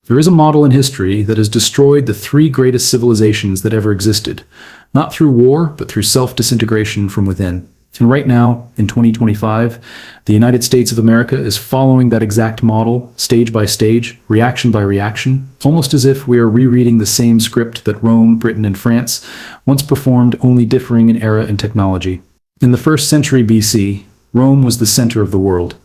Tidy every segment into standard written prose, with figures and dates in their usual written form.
There is a model in history that has destroyed the three greatest civilizations that ever existed, not through war, but through self-disintegration from within. And right now, in 2025, the United States of America is following that exact model, stage by stage, reaction by reaction, almost as if we are rereading the same script that Rome, Britain, and France once performed, only differing in era and technology. In the 1st century BC, Rome was the center of the world.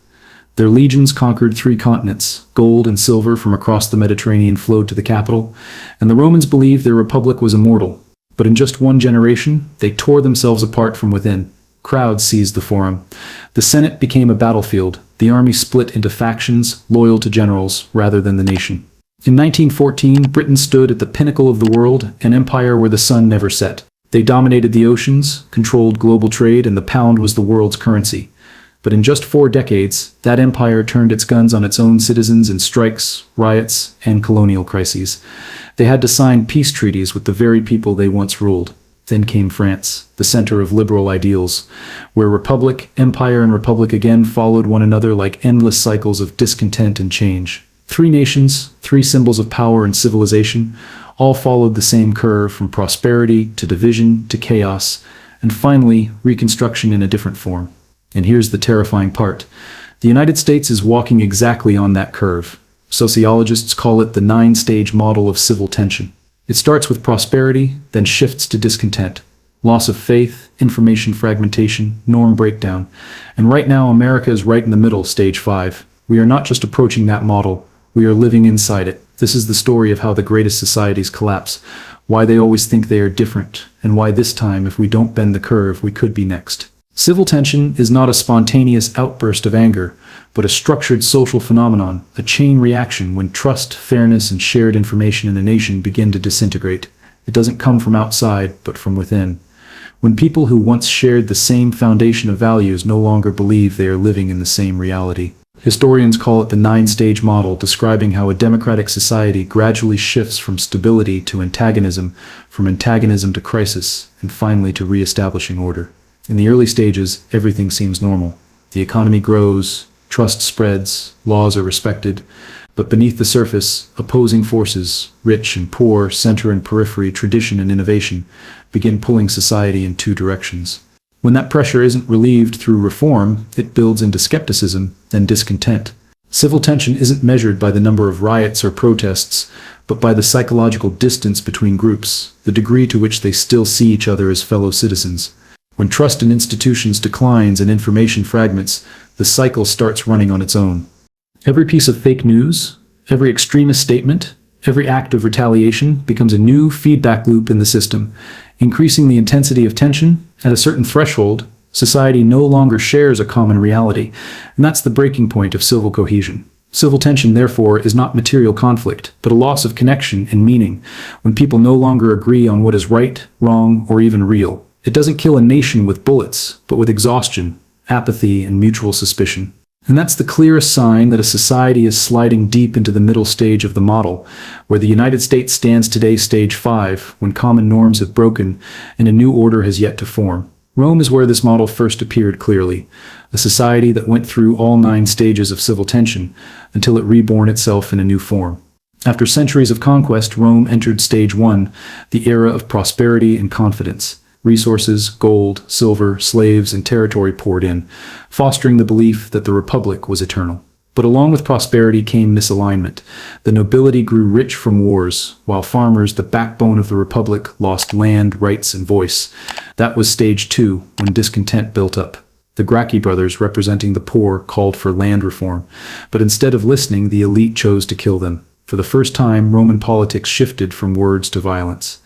Their legions conquered 3 continents, gold and silver from across the Mediterranean flowed to the capital, and the Romans believed their republic was immortal. But in just one generation, they tore themselves apart from within. Crowds seized the forum. The Senate became a battlefield. The army split into factions, loyal to generals rather than the nation. In 1914, Britain stood at the pinnacle of the world, an empire where the sun never set. They dominated the oceans, controlled global trade, and the pound was the world's currency. But in just 4 decades, that empire turned its guns on its own citizens in strikes, riots, and colonial crises. They had to sign peace treaties with the very people they once ruled. Then came France, the center of liberal ideals, where republic, empire, and republic again followed one another like endless cycles of discontent and change. 3 nations, 3 symbols of power and civilization, all followed the same curve from prosperity to division to chaos, and finally, reconstruction in a different form. And here's the terrifying part. The United States is walking exactly on that curve. Sociologists call it the 9-stage model of civil tension. It starts with prosperity, then shifts to discontent, loss of faith, information fragmentation, norm breakdown. And right now, America is right in the middle, stage 5. We are not just approaching that model, we are living inside it. This is the story of how the greatest societies collapse, why they always think they are different, and why this time, if we don't bend the curve, we could be next. Civil tension is not a spontaneous outburst of anger, but a structured social phenomenon, a chain reaction when trust, fairness, and shared information in a nation begin to disintegrate. It doesn't come from outside, but from within. When people who once shared the same foundation of values no longer believe they are living in the same reality. Historians call it the 9-stage model, describing how a democratic society gradually shifts from stability to antagonism, from antagonism to crisis, and finally to re-establishing order. In the early stages, everything seems normal. The economy grows, trust spreads, laws are respected, but beneath the surface, opposing forces, rich and poor, center and periphery, tradition and innovation, begin pulling society in 2 directions. When that pressure isn't relieved through reform, it builds into skepticism and discontent. Civil tension isn't measured by the number of riots or protests, but by the psychological distance between groups, the degree to which they still see each other as fellow citizens. When trust in institutions declines and information fragments, the cycle starts running on its own. Every piece of fake news, every extremist statement, every act of retaliation becomes a new feedback loop in the system, increasing the intensity of tension. At a certain threshold, society no longer shares a common reality, and that's the breaking point of civil cohesion. Civil tension, therefore, is not material conflict, but a loss of connection and meaning, when people no longer agree on what is right, wrong, or even real. It doesn't kill a nation with bullets, but with exhaustion, apathy, and mutual suspicion. And that's the clearest sign that a society is sliding deep into the middle stage of the model, where the United States stands today, stage 5, when common norms have broken and a new order has yet to form. Rome is where this model first appeared clearly, a society that went through all 9 stages of civil tension until it reborn itself in a new form. After centuries of conquest, Rome entered stage 1, the era of prosperity and confidence. Resources, gold, silver, slaves, and territory poured in, fostering the belief that the republic was eternal. But along with prosperity came misalignment. The nobility grew rich from wars, while farmers, the backbone of the republic, lost land, rights, and voice. That was stage 2, when discontent built up. The Gracchi brothers, representing the poor, called for land reform, but instead of listening, the elite chose to kill them. For the first time, Roman politics shifted from words to violence.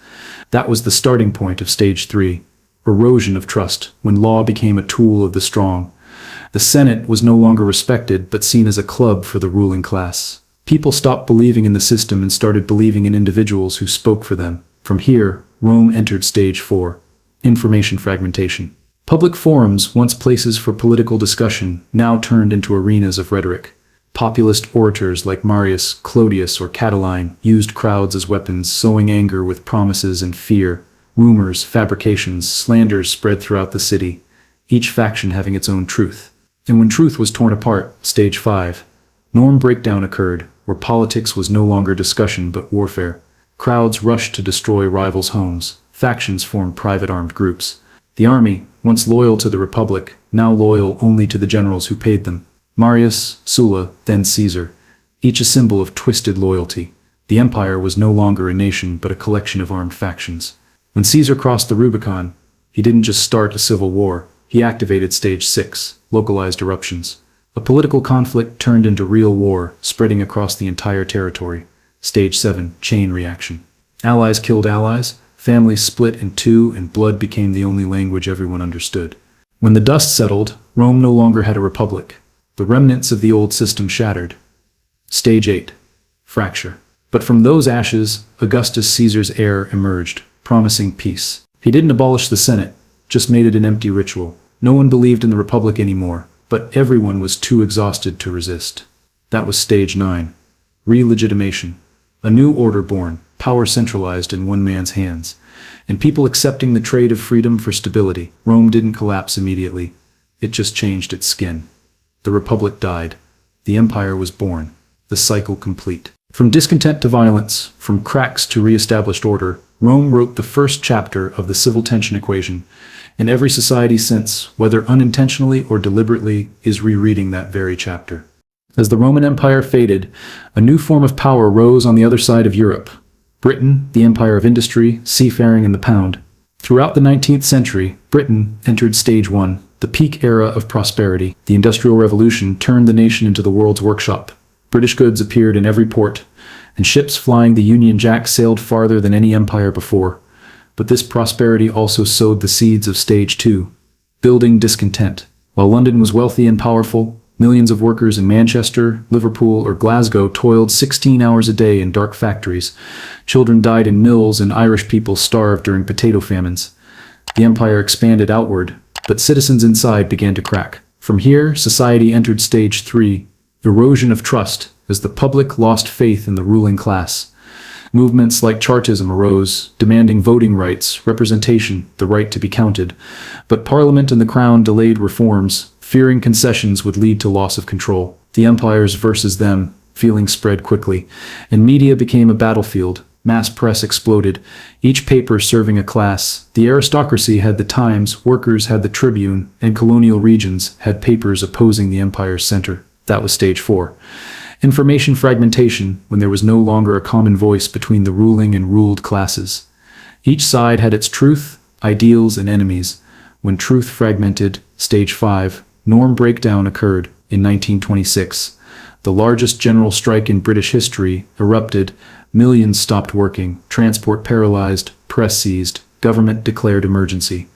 That was the starting point of stage 3, erosion of trust, when law became a tool of the strong. The Senate was no longer respected, but seen as a club for the ruling class. People stopped believing in the system and started believing in individuals who spoke for them. From here, Rome entered stage 4, information fragmentation. Public forums, once places for political discussion, now turned into arenas of rhetoric. Populist orators like Marius, Clodius, or Catiline used crowds as weapons, sowing anger with promises and fear. Rumors, fabrications, slanders spread throughout the city, each faction having its own truth. And when truth was torn apart, stage 5, norm breakdown occurred, where politics was no longer discussion but warfare. Crowds rushed to destroy rivals' homes. Factions formed private armed groups. The army, once loyal to the Republic, now loyal only to the generals who paid them. Marius, Sulla, then Caesar, each a symbol of twisted loyalty. The empire was no longer a nation but a collection of armed factions. When Caesar crossed the Rubicon, he didn't just start a civil war, he activated Stage 6, localized eruptions. A political conflict turned into real war, spreading across the entire territory. Stage 7, chain reaction. Allies killed allies, families split in two, and blood became the only language everyone understood. When the dust settled, Rome no longer had a republic. The remnants of the old system shattered. Stage 8, fracture. But from those ashes, Augustus Caesar's heir emerged, promising peace. He didn't abolish the Senate, just made it an empty ritual. No one believed in the Republic anymore, but everyone was too exhausted to resist. That was Stage 9, re-legitimation. A new order born, power centralized in one man's hands, and people accepting the trade of freedom for stability. Rome didn't collapse immediately. It just changed its skin. The Republic died. The Empire was born. The cycle complete. From discontent to violence, from cracks to re-established order, Rome wrote the first chapter of the civil tension equation, and every society since, whether unintentionally or deliberately, is rereading that very chapter. As the Roman Empire faded, a new form of power rose on the other side of Europe. Britain, the empire of industry, seafaring, and the pound. Throughout the 19th century, Britain entered Stage 1, the peak era of prosperity. The Industrial Revolution turned the nation into the world's workshop. British goods appeared in every port, and ships flying the Union Jack sailed farther than any empire before. But this prosperity also sowed the seeds of Stage 2, building discontent. While London was wealthy and powerful, millions of workers in Manchester, Liverpool, or Glasgow toiled 16 hours a day in dark factories. Children died in mills, and Irish people starved during potato famines. The empire expanded outward, but citizens inside began to crack. From here, society entered Stage 3, erosion of trust, as the public lost faith in the ruling class. Movements like Chartism arose, demanding voting rights, representation, the right to be counted. But Parliament and the Crown delayed reforms, fearing concessions would lead to loss of control. The empires versus them, feelings spread quickly, and media became a battlefield. Mass press exploded, each paper serving a class. The aristocracy had the Times, workers had the Tribune, and colonial regions had papers opposing the empire's center. That was Stage 4. Information fragmentation, when there was no longer a common voice between the ruling and ruled classes. Each side had its truth, ideals, and enemies. When truth fragmented, Stage 5, norm breakdown occurred in 1926. The largest general strike in British history erupted. Millions stopped working, transport paralyzed, press seized, government declared emergency.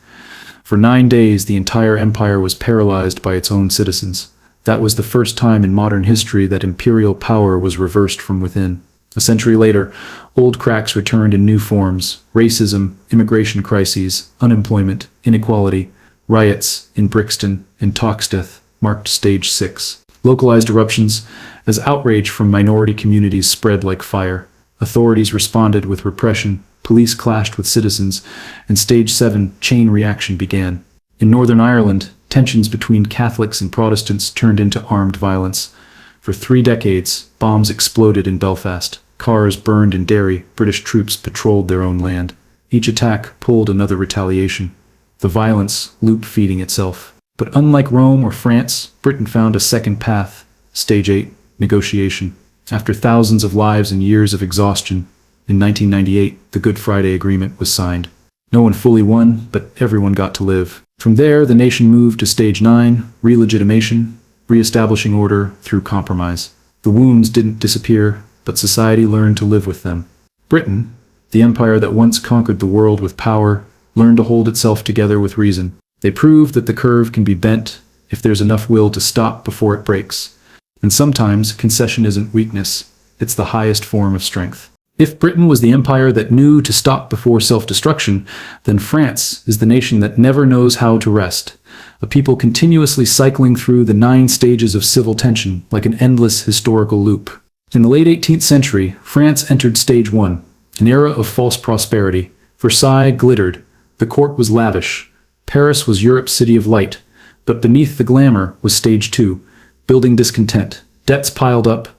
For 9 days, the entire empire was paralyzed by its own citizens. That was the first time in modern history that imperial power was reversed from within. A century later, old cracks returned in new forms: racism, immigration crises, unemployment, inequality. Riots in Brixton and Toxteth marked Stage 6. Localized eruptions, as outrage from minority communities spread like fire. Authorities responded with repression, police clashed with citizens, and Stage 7, chain reaction, began. In Northern Ireland, tensions between Catholics and Protestants turned into armed violence. For 3 decades, bombs exploded in Belfast, cars burned in Derry, British troops patrolled their own land. Each attack pulled another retaliation. The violence loop feeding itself. But unlike Rome or France, Britain found a second path. Stage 8, negotiation. After thousands of lives and years of exhaustion, in 1998, the Good Friday Agreement was signed. No one fully won, but everyone got to live. From there, the nation moved to Stage 9, re-legitimation, re-establishing order through compromise. The wounds didn't disappear, but society learned to live with them. Britain, the empire that once conquered the world with power, learned to hold itself together with reason. They proved that the curve can be bent if there's enough will to stop before it breaks. And sometimes concession isn't weakness, it's the highest form of strength. If Britain was the empire that knew to stop before self-destruction, then France is the nation that never knows how to rest. A people continuously cycling through the 9 stages of civil tension like an endless historical loop. In the late 18th century, France entered Stage 1, an era of false prosperity. Versailles glittered. The court was lavish. Paris was Europe's city of light. But beneath the glamour was Stage 2, building discontent. Debts piled up,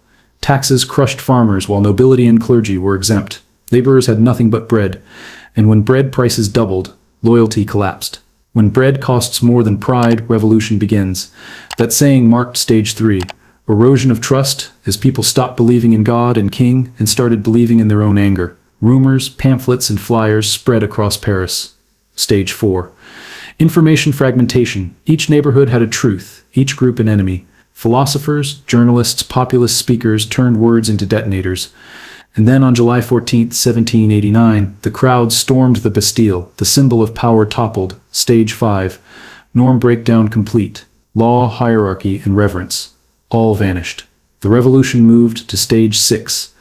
Taxes crushed farmers while nobility and clergy were exempt. Laborers had nothing but bread, and when bread prices doubled, loyalty collapsed. When bread costs more than pride, revolution begins. That saying marked stage 3, erosion of trust, as people stopped believing in God and king and started believing in their own anger. Rumors, pamphlets, and flyers spread across Paris. Stage 4, information fragmentation. Each neighborhood had a truth, each group an enemy. Philosophers, journalists, populist speakers turned words into detonators. And then on July 14, 1789, the crowd stormed the Bastille. The symbol of power toppled. Stage 5, norm breakdown complete. Law, hierarchy, and reverence all vanished. The revolution moved to stage 6,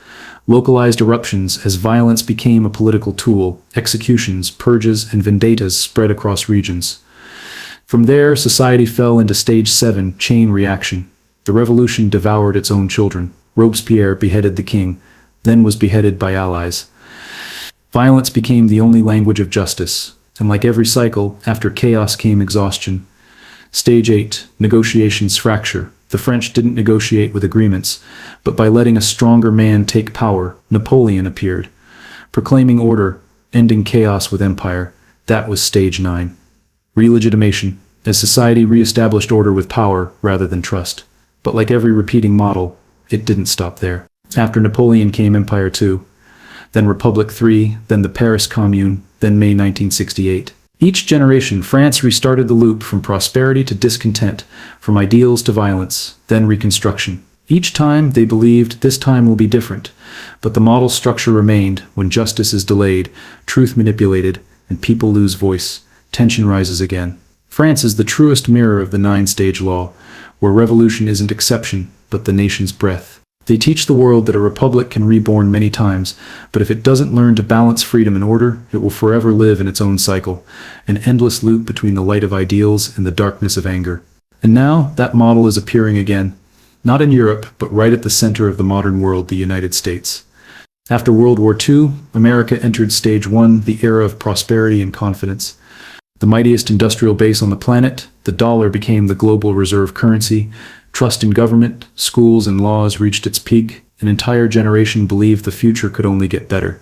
localized eruptions as violence became a political tool. Executions, purges, and vendettas spread across regions. From there, society fell into stage 7, chain reaction. The revolution devoured its own children. Robespierre beheaded the king, then was beheaded by allies. Violence became the only language of justice, and like every cycle, after chaos came exhaustion. Stage 8, negotiations fracture. The French didn't negotiate with agreements, but by letting a stronger man take power, Napoleon appeared, proclaiming order, ending chaos with empire. That was stage 9. Relegitimation, as society re-established order with power rather than trust. But like every repeating model, it didn't stop there. After Napoleon came Empire 2, then Republic 3, then the Paris Commune, then May 1968. Each generation, France restarted the loop from prosperity to discontent, from ideals to violence, then reconstruction. Each time they believed this time will be different, but the model structure remained. When justice is delayed, truth manipulated, and people lose voice, tension rises again. France is the truest mirror of the 9-stage law, where revolution isn't exception, but the nation's breath. They teach the world that a republic can reborn many times, but if it doesn't learn to balance freedom and order, it will forever live in its own cycle, an endless loop between the light of ideals and the darkness of anger. And now, that model is appearing again, not in Europe, but right at the center of the modern world, the United States. After World War II, America entered stage 1, the era of prosperity and confidence. The mightiest industrial base on the planet, the dollar became the global reserve currency. Trust in government, schools, and laws reached its peak. An entire generation believed the future could only get better.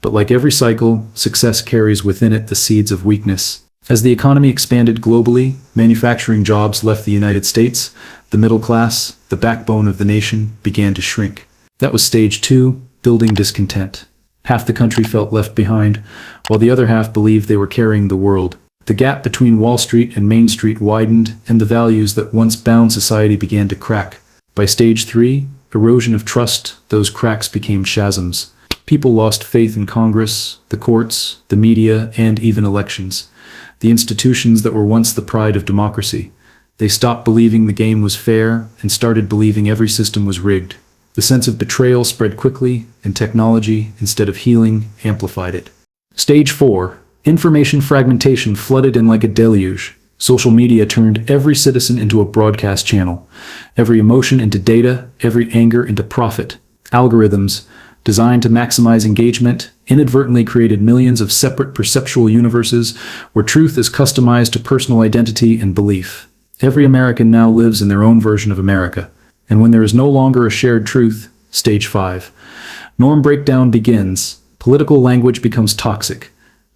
But like every cycle, success carries within it the seeds of weakness. As the economy expanded globally, manufacturing jobs left the United States. The middle class, the backbone of the nation, began to shrink. That was stage 2, building discontent. Half the country felt left behind, while the other half believed they were carrying the world. The gap between Wall Street and Main Street widened, and the values that once bound society began to crack. By stage 3, erosion of trust, those cracks became chasms. People lost faith in Congress, the courts, the media, and even elections. The institutions that were once the pride of democracy. They stopped believing the game was fair and started believing every system was rigged. The sense of betrayal spread quickly, and technology, instead of healing, amplified it. Stage 4. Information fragmentation flooded in like a deluge. Social media turned every citizen into a broadcast channel, every emotion into data, every anger into profit. Algorithms, designed to maximize engagement, inadvertently created millions of separate perceptual universes where truth is customized to personal identity and belief. Every American now lives in their own version of America. And when there is no longer a shared truth, stage 5, norm breakdown begins. Political language becomes toxic.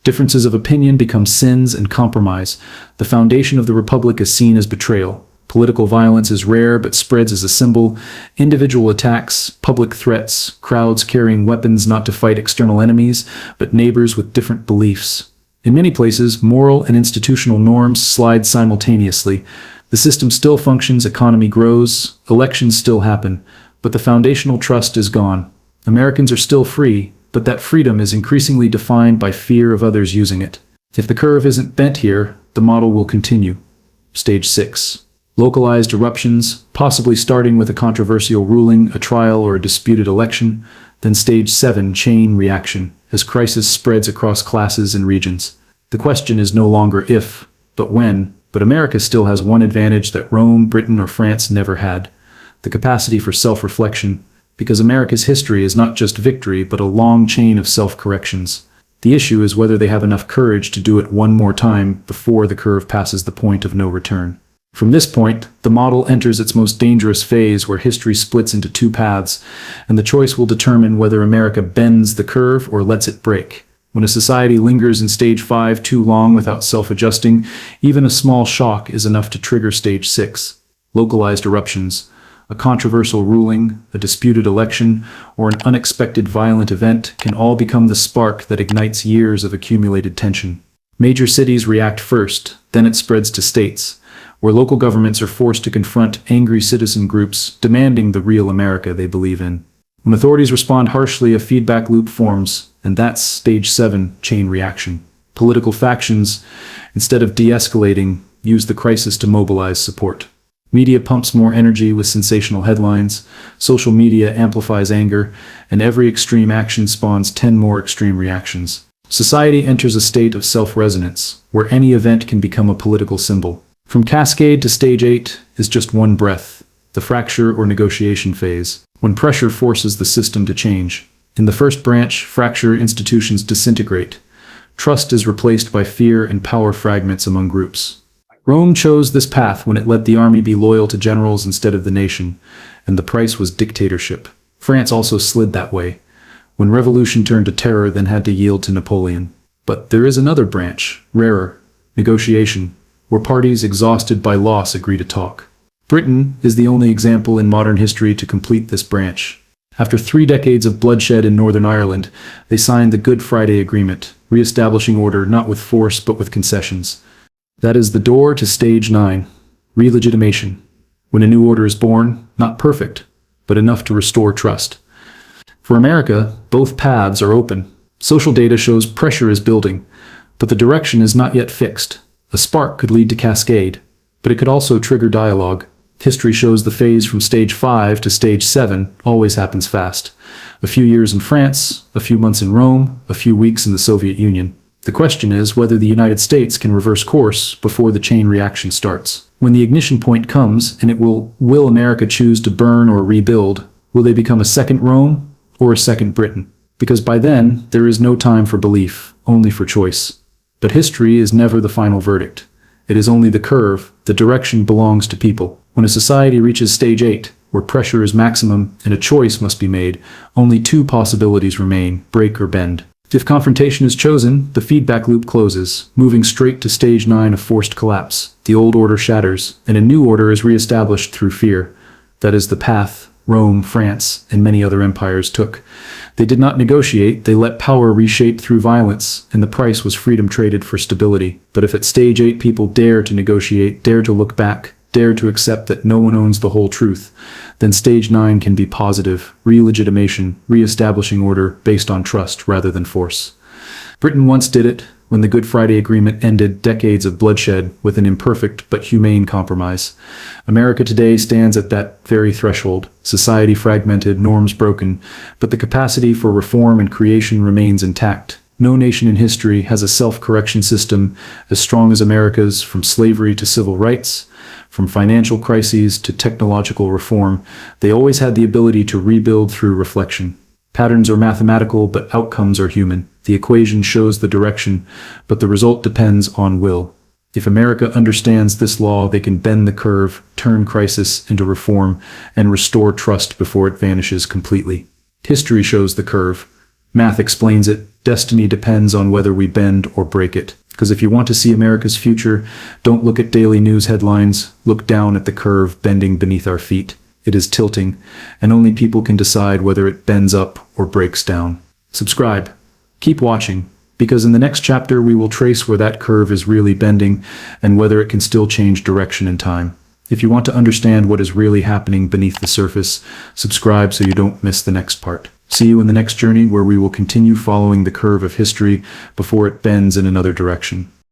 Differences of opinion become sins and compromise. The foundation of the republic is seen as betrayal. Political violence is rare but spreads as a symbol. Individual attacks, public threats, crowds carrying weapons not to fight external enemies, but neighbors with different beliefs. In many places, moral and institutional norms slide simultaneously. The system still functions, economy grows, elections still happen, but the foundational trust is gone. Americans are still free, but that freedom is increasingly defined by fear of others using it. If the curve isn't bent here, the model will continue. Stage 6. Localized eruptions, possibly starting with a controversial ruling, a trial, or a disputed election. Then stage 7, chain reaction, as crisis spreads across classes and regions. The question is no longer if, but when. But America still has one advantage that Rome, Britain, or France never had: the capacity for self-reflection. Because America's history is not just victory, but a long chain of self-corrections. The issue is whether they have enough courage to do it one more time before the curve passes the point of no return. From this point, the model enters its most dangerous phase where history splits into two paths, and the choice will determine whether America bends the curve or lets it break. When a society lingers in stage 5 too long without self-adjusting, even a small shock is enough to trigger stage 6. Localized eruptions, a controversial ruling, a disputed election, or an unexpected violent event can all become the spark that ignites years of accumulated tension. Major cities react first, then it spreads to states, where local governments are forced to confront angry citizen groups demanding the real America they believe in. When authorities respond harshly, a feedback loop forms, and that's stage 7, chain reaction. Political factions, instead of de-escalating, use the crisis to mobilize support. Media pumps more energy with sensational headlines, social media amplifies anger, and every extreme action spawns 10 more extreme reactions. Society enters a state of self-resonance, where any event can become a political symbol. From cascade to stage 8 is just one breath, the fracture or negotiation phase, when pressure forces the system to change. In the first branch, fracture institutions disintegrate. Trust is replaced by fear and power fragments among groups. Rome chose this path when it let the army be loyal to generals instead of the nation, and the price was dictatorship. France also slid that way, when revolution turned to terror then had to yield to Napoleon. But there is another branch, rarer, negotiation, where parties exhausted by loss agree to talk. Britain is the only example in modern history to complete this branch. After 3 decades of bloodshed in Northern Ireland, they signed the Good Friday Agreement, re-establishing order not with force but with concessions. That is the door to stage 9, re-legitimation, when a new order is born, not perfect, but enough to restore trust. For America, both paths are open. Social data shows pressure is building, but the direction is not yet fixed. A spark could lead to cascade, but it could also trigger dialogue. History shows the phase from stage 5 to stage 7 always happens fast. A few years in France, a few months in Rome, a few weeks in the Soviet Union. The question is whether the United States can reverse course before the chain reaction starts. When the ignition point comes, and it will America choose to burn or rebuild? Will they become a second Rome or a second Britain? Because by then, there is no time for belief, only for choice. But history is never the final verdict. It is only the curve. The direction belongs to people. When a society reaches stage 8, where pressure is maximum and a choice must be made, only 2 possibilities remain, break or bend. If confrontation is chosen, the feedback loop closes, moving straight to stage 9 of forced collapse. The old order shatters, and a new order is re-established through fear. That is the path Rome, France, and many other empires took. They did not negotiate, they let power reshape through violence, and the price was freedom traded for stability. But if at stage 8 people dare to negotiate, dare to look back, dare to accept that no one owns the whole truth, then stage 9 can be positive, re-legitimation, re-establishing order based on trust rather than force. Britain once did it, when the Good Friday Agreement ended decades of bloodshed with an imperfect but humane compromise. America today stands at that very threshold, society fragmented, norms broken, but the capacity for reform and creation remains intact. No nation in history has a self-correction system as strong as America's, from slavery to civil rights, from financial crises to technological reform. They always had the ability to rebuild through reflection. Patterns are mathematical, but outcomes are human. The equation shows the direction, but the result depends on will. If America understands this law, they can bend the curve, turn crisis into reform, and restore trust before it vanishes completely. History shows the curve. Math explains it. Destiny depends on whether we bend or break it. Because if you want to see America's future, don't look at daily news headlines. Look down at the curve bending beneath our feet. It is tilting, and only people can decide whether it bends up or breaks down. Subscribe. Keep watching, because in the next chapter we will trace where that curve is really bending and whether it can still change direction in time. If you want to understand what is really happening beneath the surface, subscribe so you don't miss the next part. See you in the next journey, where we will continue following the curve of history before it bends in another direction.